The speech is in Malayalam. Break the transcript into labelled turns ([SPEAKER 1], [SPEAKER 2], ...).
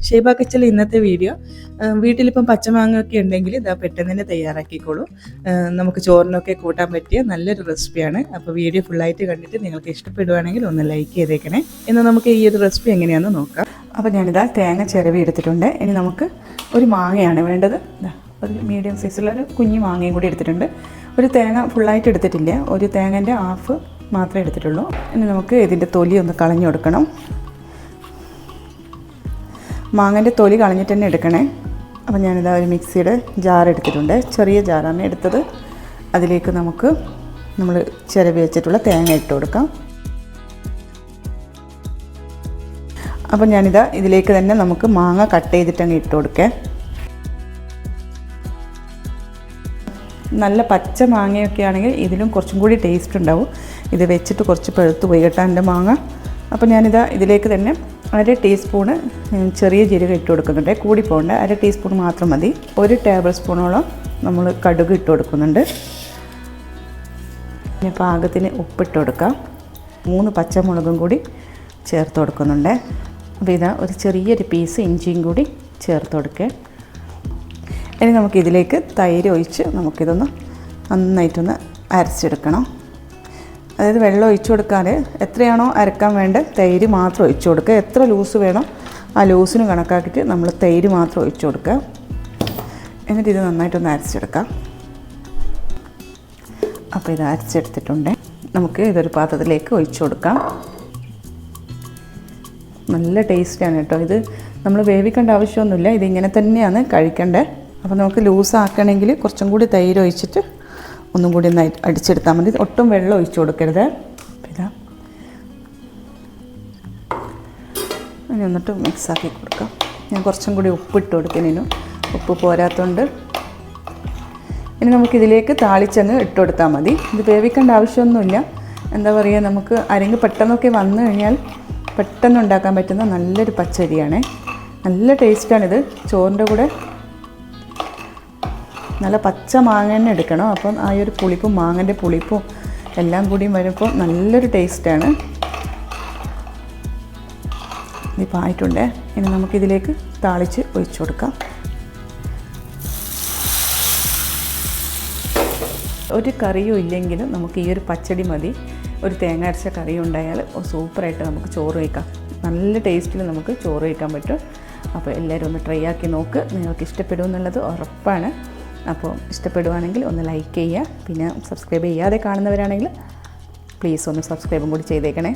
[SPEAKER 1] ഷെയ്ബ കിച്ചണിൽ ഇന്നത്തെ വീഡിയോ വീട്ടിലിപ്പം പച്ചമാങ്ങ ഒക്കെ ഉണ്ടെങ്കിൽ ഇതാ പെട്ടെന്ന് തന്നെ തയ്യാറാക്കിക്കോളൂ. നമുക്ക് ചോറിനൊക്കെ കൂട്ടാൻ പറ്റിയ നല്ലൊരു റെസിപ്പിയാണ്. അപ്പോൾ വീഡിയോ ഫുള്ളായിട്ട് കണ്ടിട്ട് നിങ്ങൾക്ക് ഇഷ്ടപ്പെടുവാണെങ്കിൽ ഒന്ന് ലൈക്ക് ചെയ്തേക്കണേ. എന്നാൽ നമുക്ക് ഈ ഒരു റെസിപ്പി എങ്ങനെയാണെന്ന് നോക്കാം. അപ്പോൾ ഞാനിതാ തേങ്ങ ചിരവി എടുത്തിട്ടുണ്ട്. ഇനി നമുക്ക് ഒരു മാങ്ങയാണ് വേണ്ടത്. ഒരു മീഡിയം സൈസുള്ളൊരു കുഞ്ഞു മാങ്ങയും കൂടി എടുത്തിട്ടുണ്ട്. ഒരു തേങ്ങ ഫുള്ളായിട്ട് എടുത്തിട്ടില്ല, ഒരു തേങ്ങൻ്റെ ഹാഫ് മാത്രമേ എടുത്തിട്ടുള്ളൂ. ഇനി നമുക്ക് ഇതിൻ്റെ തൊലി ഒന്ന് കളഞ്ഞു കൊടുക്കണം. മാങ്ങൻ്റെ തൊലി കളഞ്ഞിട്ട് തന്നെ എടുക്കണേ. അപ്പോൾ ഞാനിതാ ഒരു മിക്സിയുടെ ജാർ എടുത്തിട്ടുണ്ട്, ചെറിയ ജാറാണ് എടുത്തത്. അതിലേക്ക് നമുക്ക് നമ്മൾ ചിരവി വെച്ചിട്ടുള്ള തേങ്ങ ഇട്ട് കൊടുക്കാം. അപ്പോൾ ഞാനിതാ ഇതിലേക്ക് തന്നെ നമുക്ക് മാങ്ങ കട്ട് ചെയ്തിട്ടങ്ങ് ഇട്ട് കൊടുക്കാം. നല്ല പച്ച മാങ്ങയൊക്കെ ആണെങ്കിൽ ഇതിലും കുറച്ചും കൂടി ടേസ്റ്റ് ഉണ്ടാവും. ഇത് വെച്ചിട്ട് കുറച്ച് പഴുത്ത് പോയി കേട്ടോ എൻ്റെ മാങ്ങ. അപ്പോൾ ഞാനിതാ ഇതിലേക്ക് തന്നെ 1 ടീസ്പൂണ് ചെറിയ ജീരകം ഇട്ട് കൊടുക്കുന്നുണ്ട്. കൂടി പോകണ്ട, 1 ടീസ്പൂൺ മാത്രം മതി. 1 ടേബിൾ സ്പൂണോളം നമ്മൾ കടുക് ഇട്ട് കൊടുക്കുന്നുണ്ട്. പിന്നെ പാകത്തിന് ഉപ്പിട്ട് കൊടുക്കാം. 3 പച്ചമുളകും കൂടി ചേർത്ത് കൊടുക്കുന്നുണ്ട്. അപ്പോൾ ഇതാ ഒരു ചെറിയൊരു പീസ് ഇഞ്ചിയും കൂടി ചേർത്ത് കൊടുക്കുക. ഇനി നമുക്കിതിലേക്ക് തൈര് ഒഴിച്ച് നമുക്കിതൊന്ന് നന്നായിട്ടൊന്ന് അരച്ചെടുക്കണം. അതായത് വെള്ളം ഒഴിച്ചു കൊടുക്കാതെ എത്രയാണോ അരക്കാൻ വേണ്ട തൈര് മാത്രം ഒഴിച്ചു കൊടുക്കുക. എത്ര ലൂസ് വേണോ ആ ലൂസിന് കണക്കാക്കിയിട്ട് നമ്മൾ തൈര് മാത്രം ഒഴിച്ചു കൊടുക്കുക. എന്നിട്ട് ഇത് നന്നായിട്ടൊന്ന് അരച്ചെടുക്കാം. അപ്പോൾ ഇത് അരച്ചെടുത്തിട്ടുണ്ട്. നമുക്ക് ഇതൊരു പാത്രത്തിലേക്ക് ഒഴിച്ചു കൊടുക്കാം. നല്ല ടേസ്റ്റാണ് കേട്ടോ. ഇത് നമ്മൾ വേവിക്കേണ്ട ആവശ്യമൊന്നുമില്ല, ഇതിങ്ങനെ തന്നെയാണ് കഴിക്കേണ്ടത്. അപ്പോൾ നമുക്ക് ലൂസാക്കണമെങ്കിൽ കുറച്ചും കൂടി തൈര് ഒഴിച്ചിട്ട് ഒന്നും കൂടി ഒന്ന് അടിച്ചെടുത്താൽ മതി. ഒട്ടും വെള്ളം ഒഴിച്ചു കൊടുക്കരുത്. ഇതാ ഇനി എന്നിട്ട് മിക്സാക്കി കൊടുക്കാം. ഞാൻ കുറച്ചും കൂടി ഉപ്പിട്ട് കൊടുക്കുന്നതിനു ഉപ്പ് പോരാത്തതുകൊണ്ട്. ഇനി നമുക്കിതിലേക്ക് താളിച്ചങ്ങ് ഇട്ട് കൊടുത്താൽ മതി. ഇത് വേവിക്കേണ്ട ആവശ്യമൊന്നുമില്ല. എന്താ പറയുക, നമുക്ക് ആരെങ്കിലും പെട്ടെന്നൊക്കെ വന്നു കഴിഞ്ഞാൽ പെട്ടെന്ന് ഉണ്ടാക്കാൻ പറ്റുന്ന നല്ലൊരു പച്ചരിയാണ്. നല്ല ടേസ്റ്റാണിത്. ചോറിൻ്റെ കൂടെ നല്ല പച്ച മാങ്ങ തന്നെ എടുക്കണം. അപ്പം ആ ഒരു പുളിപ്പും മാങ്ങൻ്റെ പുളിപ്പും എല്ലാം കൂടിയും വരുമ്പോൾ നല്ലൊരു ടേസ്റ്റാണ്. ഇതിപ്പോൾ ആയിട്ടുണ്ട്. ഇനി നമുക്കിതിലേക്ക് താളിച്ച് ഒഴിച്ചു കൊടുക്കാം. ഒരു കറിയും ഇല്ലെങ്കിലും നമുക്ക് ഈ ഒരു പച്ചടി മതി. ഒരു തേങ്ങ അരച്ച കറി ഉണ്ടായാൽ സൂപ്പറായിട്ട് നമുക്ക് ചോറ് വയ്ക്കാം. നല്ല ടേസ്റ്റിൽ നമുക്ക് ചോറ് വയ്ക്കാൻ പറ്റും. അപ്പോൾ എല്ലാവരും ഒന്ന് ട്രൈ ആക്കി നോക്ക്. നിങ്ങൾക്ക് ഇഷ്ടപ്പെടുമെന്നുള്ളത് ഉറപ്പാണ്. അപ്പോൾ ഇഷ്ടപ്പെടുവാണെങ്കിൽ ഒന്ന് ലൈക്ക് ചെയ്യുക. പിന്നെ സബ്സ്ക്രൈബ് ചെയ്യാതെ കാണുന്നവരാണെങ്കിൽ പ്ലീസ് ഒന്ന് സബ്സ്ക്രൈബും കൂടി ചെയ്തേക്കണേ.